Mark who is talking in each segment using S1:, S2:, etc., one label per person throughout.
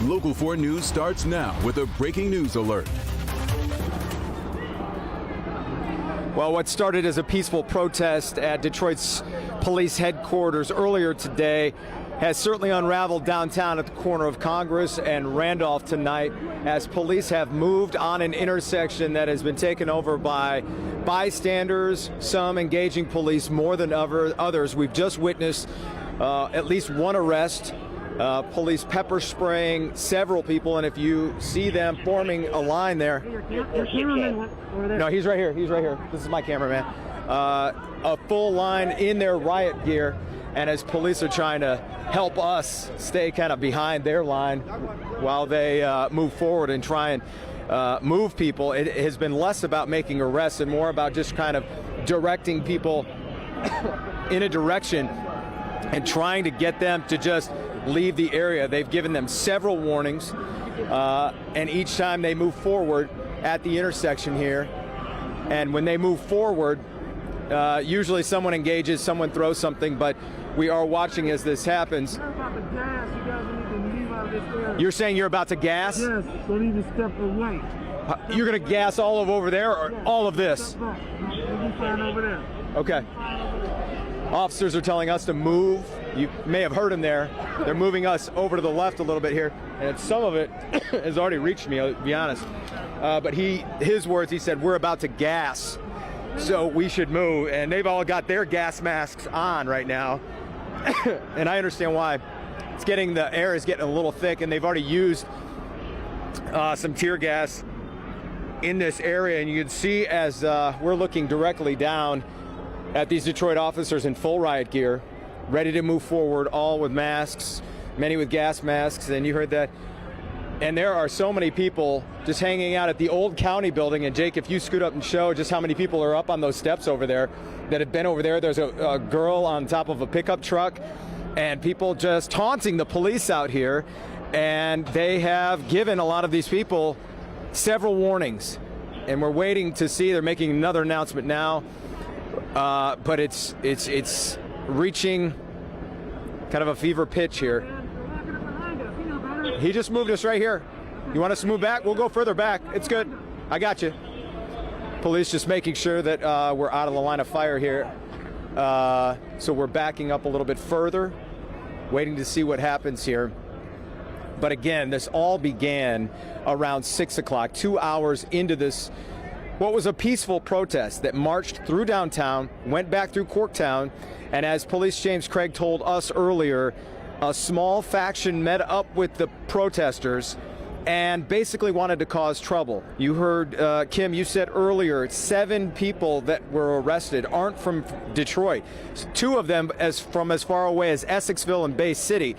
S1: Local 4 News starts now with a breaking news alert.
S2: Well, what started as a peaceful protest at Detroit's police headquarters earlier today has certainly unraveled downtown at the corner of Congress and Randolph tonight as police have moved on an intersection that has been taken over by bystanders, some engaging police more than others. We've just witnessed at least one arrest, police pepper spraying several people, and if you see them forming a line there. No, he's right here. He's right here. This is my cameraman. A full line in their riot gear, and as police are trying to help us stay kind of behind their line while they move forward and try and move people. It has been less about making arrests and more about just kind of directing people in a direction and trying to get them to just leave the area. They've given them several warnings, and each time they move forward at the intersection here, and when they move forward, usually someone engages, someone throws something, but we are watching as this happens. You're saying you're about to gas?
S3: Yes, so you need to step away.
S2: You're going to gas all of over there, or all of this?
S3: Step back. You'll be fine over there.
S2: Okay. Officers are telling us to move. You may have heard them there. They're moving us over to the left a little bit here, and some of it has already reached me, I'll be honest. But his words, he said, we're about to gas, so we should move. And they've all got their gas masks on right now, and I understand why. The air is getting a little thick, and they've already used some tear gas in this area, and you can see as we're looking directly down at these Detroit officers in full riot gear, ready to move forward, all with masks, many with gas masks, and you heard that. And there are so many people just hanging out at the old county building. And Jake, if you scoot up and show just how many people are up on those steps over there that have been over there. There's a girl on top of a pickup truck, and people just taunting the police out here. And they have given a lot of these people several warnings, and we're waiting to see. They're making another announcement now. But it's reaching kind of a fever pitch here. He just moved us right here. You want us to move back? We'll go further back. It's good. I got you. Police just making sure that we're out of the line of fire here. So we're backing up a little bit further, waiting to see what happens here. But again, this all began around 6 o'clock, 2 hours into this what was a peaceful protest that marched through downtown, went back through Corktown, and as Police James Craig told us earlier, a small faction met up with the protesters and basically wanted to cause trouble. You heard, Kim, you said earlier, 7 people that were arrested aren't from Detroit. 2 of them from as far away as Essexville and Bay City.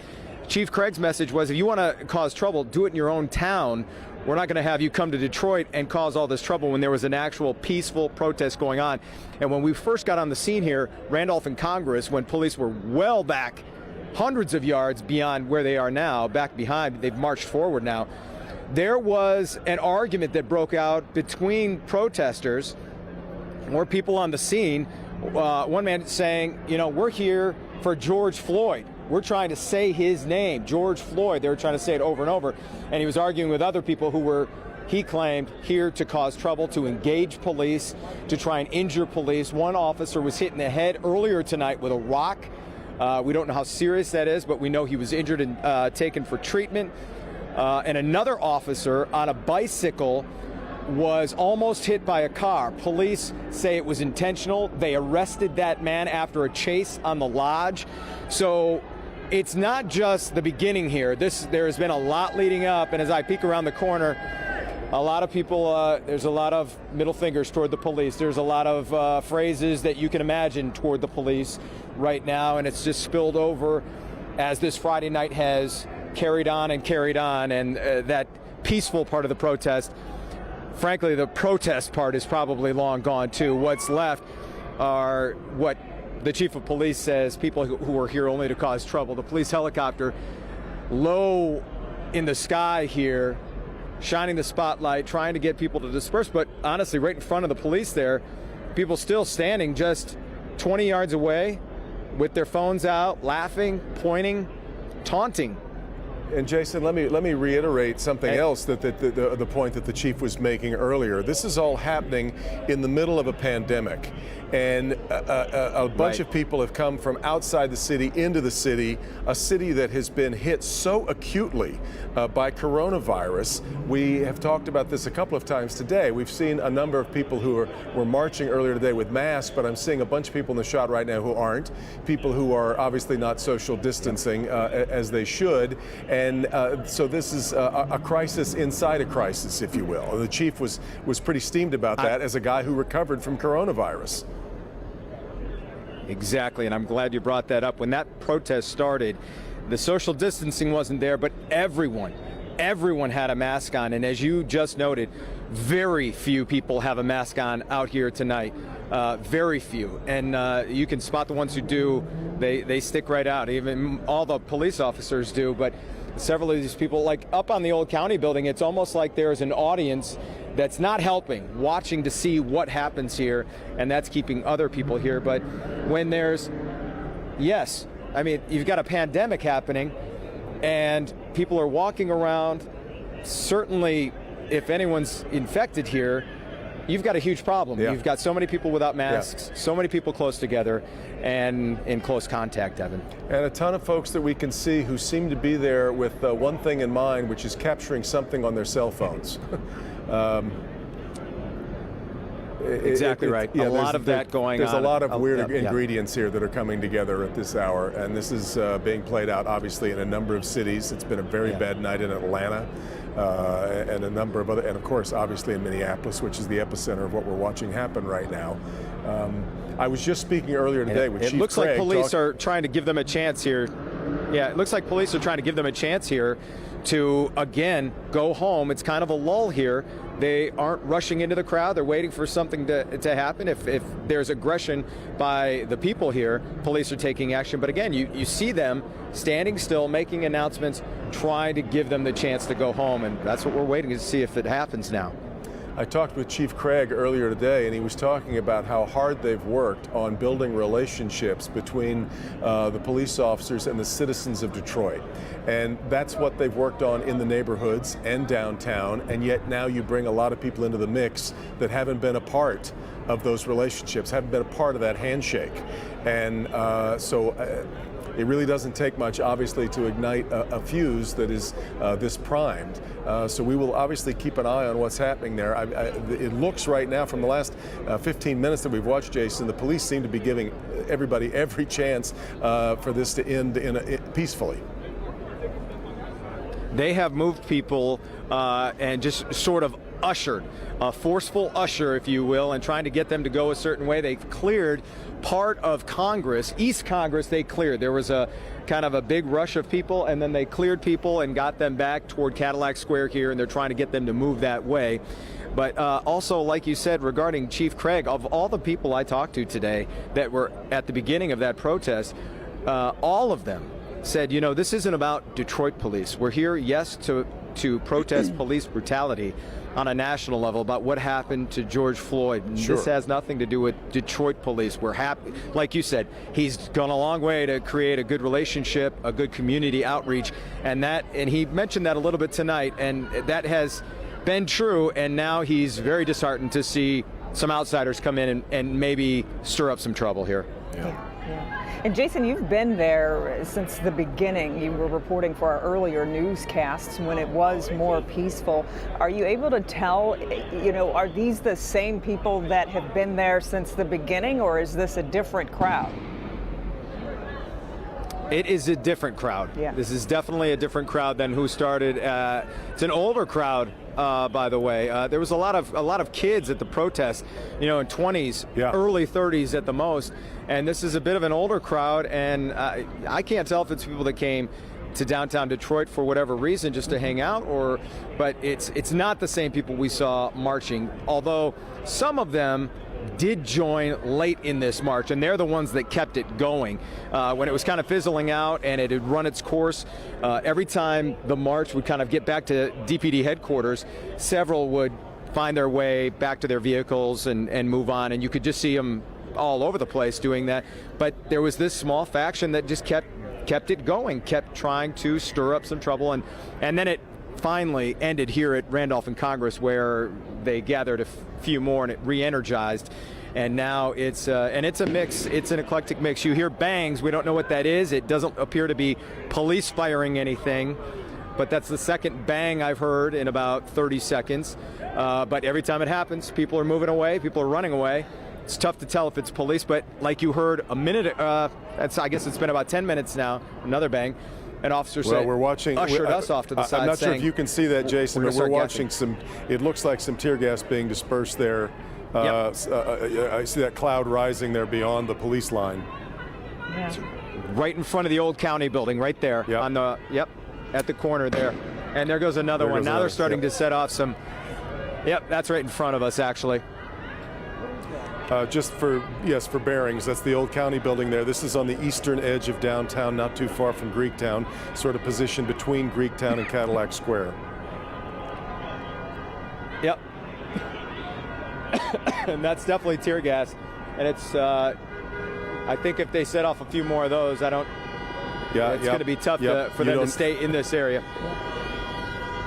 S2: Chief Craig's message was, if you want to cause trouble, do it in your own town. We're not going to have you come to Detroit and cause all this trouble when there was an actual peaceful protest going on. And when we first got on the scene here, Randolph and Congress, when police were well back, hundreds of yards beyond where they are now, back behind, they've marched forward now, there was an argument that broke out between protesters or people on the scene. One man saying, you know, we're here for George Floyd. We're trying to say his name, George Floyd. They were trying to say it over and over. And he was arguing with other people who were, he claimed, here to cause trouble, to engage police, to try and injure police. One officer was hit in the head earlier tonight with a rock. We don't know how serious that is, but we know he was injured and taken for treatment. And another officer on a bicycle was almost hit by a car. Police say it was intentional. They arrested that man after a chase on the lodge. So it's not just the beginning here. There has been a lot leading up, and as I peek around the corner, a lot of people, there's a lot of middle fingers toward the police. There's a lot of phrases that you can imagine toward the police right now, and it's just spilled over as this Friday night has carried on, and that peaceful part of the protest, frankly, the protest part is probably long gone too. What's left are what the chief of police says, people who are here only to cause trouble. The police helicopter low in the sky here, shining the spotlight, trying to get people to disperse, but honestly, right in front of the police there, people still standing just 20 yards away with their phones out, laughing, pointing, taunting
S4: And Jason, let me reiterate something else that the point that the chief was making earlier. This is all happening in the middle of a pandemic, and a bunch of people have come from outside the city into the city, a city that has been hit so acutely by coronavirus. We have talked about this a couple of times today. We've seen a number of people who were marching earlier today with masks, but I'm seeing a bunch of people in the shot right now who aren't. People who are obviously not social distancing as they should. And so this is a crisis inside a crisis, if you will. And the chief was pretty steamed about that as a guy who recovered from coronavirus.
S2: Exactly, and I'm glad you brought that up. When that protest started, the social distancing wasn't there, but everyone had a mask on. And as you just noted, very few people have a mask on out here tonight. Very few. And you can spot the ones who do. They stick right out. Even all the police officers do. But several of these people, like up on the old county building, it's almost like there's an audience that's not helping, watching to see what happens here, and that's keeping other people here. But when there's, yes, I mean, you've got a pandemic happening, and people are walking around. Certainly, if anyone's infected here, you've got a huge problem.
S4: Yeah.
S2: You've got so many people without masks, so many people close together and in close contact, Evan.
S4: And a ton of folks that we can see who seem to be there with one thing in mind, which is capturing something on their cell phones.
S2: Exactly right.
S4: Yeah,
S2: a lot of that going
S4: there's
S2: on.
S4: There's a lot of weird ingredients here that are coming together at this hour, and this is being played out obviously in a number of cities. It's been a very bad night in Atlanta. And a number of other, and of course, obviously in Minneapolis, which is the epicenter of what we're watching happen right now. I was just speaking earlier today with Chief Craig.
S2: It looks like police are trying to give them a chance here. Yeah, it looks like police are trying to give them a chance here to, again, go home. It's kind of a lull here. They aren't rushing into the crowd. They're waiting for something to happen. If there's aggression by the people here, police are taking action. But again, you see them standing still, making announcements, trying to give them the chance to go home. And that's what we're waiting to see if it happens now.
S4: I talked with Chief Craig earlier today, and he was talking about how hard they've worked on building relationships between the police officers and the citizens of Detroit. And that's what they've worked on in the neighborhoods and downtown, and yet now you bring a lot of people into the mix that haven't been a part of those relationships, haven't been a part of that handshake. And it really doesn't take much, obviously, to ignite a fuse that is this primed. So we will obviously keep an eye on what's happening there. It looks right now, from the last 15 minutes that we've watched, Jason, the police seem to be giving everybody every chance for this to end peacefully.
S2: They have moved people and just sort of ushered, a forceful usher, if you will, and trying to get them to go a certain way. They've cleared part of Congress, East Congress. They cleared. There was a kind of a big rush of people, and then they cleared people and got them back toward Cadillac Square here, and they're trying to get them to move that way. But also, like you said, regarding Chief Craig, of all the people I talked to today that were at the beginning of that protest, all of them said, you know, this isn't about Detroit police. We're here, yes, to protest police brutality on a national level about what happened to George Floyd.
S4: Sure.
S2: This has nothing to do with Detroit police. We're happy. Like you said, he's gone a long way to create a good relationship, a good community outreach, and he mentioned that a little bit tonight, and that has been true, and now he's very disheartened to see some outsiders come in and maybe stir up some trouble here.
S5: Yeah. And Jason, you've been there since the beginning. You were reporting for our earlier newscasts when it was more peaceful. Are you able to tell, are these the same people that have been there since the beginning, or is this a different crowd?
S2: It is a different crowd.
S5: Yeah.
S2: This is definitely a different crowd than who started. It's an older crowd, by the way. There was a lot of kids at the protest, in 20s, early 30s at the most. And this is a bit of an older crowd, and I can't tell if it's people that came to downtown Detroit for whatever reason, just to hang out, but it's not the same people we saw marching. Although some of them did join late in this march, and they're the ones that kept it going. When it was kind of fizzling out and it had run its course, every time the march would kind of get back to DPD headquarters, several would find their way back to their vehicles and move on, and you could just see them all over the place doing that. But there was this small faction that just kept kept it going, kept trying to stir up some trouble, and then it finally ended here at Randolph and Congress, where they gathered a few more and it re-energized. And now it's a mix. It's an eclectic mix. You hear bangs. We don't know what that is. It doesn't appear to be police firing anything, but that's the second bang I've heard in about 30 seconds. But every time it happens, people are moving away. People are running away. It's tough to tell if it's police, but like you heard a minute, I guess it's been about 10 minutes now, another bang. An officer said, ushered us off to the side.
S4: I'm not sure if you can see that, Jason, but we're watching
S2: guessing.
S4: it looks like some tear gas being dispersed there. I see that cloud rising there beyond the police line.
S5: Yeah.
S2: Right in front of the old county building, right there.
S4: Yep.
S2: At the corner there. And there goes another one. Now they're starting to set off some. Yep, that's right in front of us, actually.
S4: Just for bearings, that's the old county building there. This is on the eastern edge of downtown, not too far from Greektown, sort of positioned between Greektown and Cadillac Square.
S2: Yep. And that's definitely tear gas. And it's, I think if they set off a few more of those, it's going to be tough for them to stay in this area.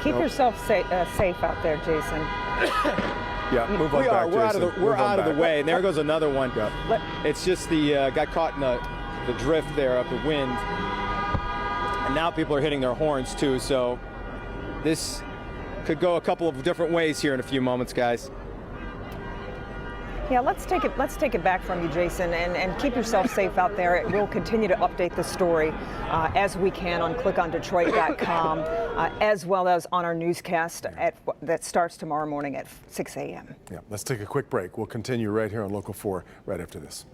S5: Keep yourself safe out there, Jason.
S4: Yeah, move on back, Jason.
S2: We're out of the way. And there goes another one. It's just the got caught in the drift there of the wind. And now people are hitting their horns too. So this could go a couple of different ways here in a few moments, guys.
S5: Yeah, let's take it back from you, Jason, and keep yourself safe out there. We'll continue to update the story as we can on clickondetroit.com, as well as on our newscast that starts tomorrow morning at 6 a.m.
S4: Yeah, let's take a quick break. We'll continue right here on Local 4 right after this.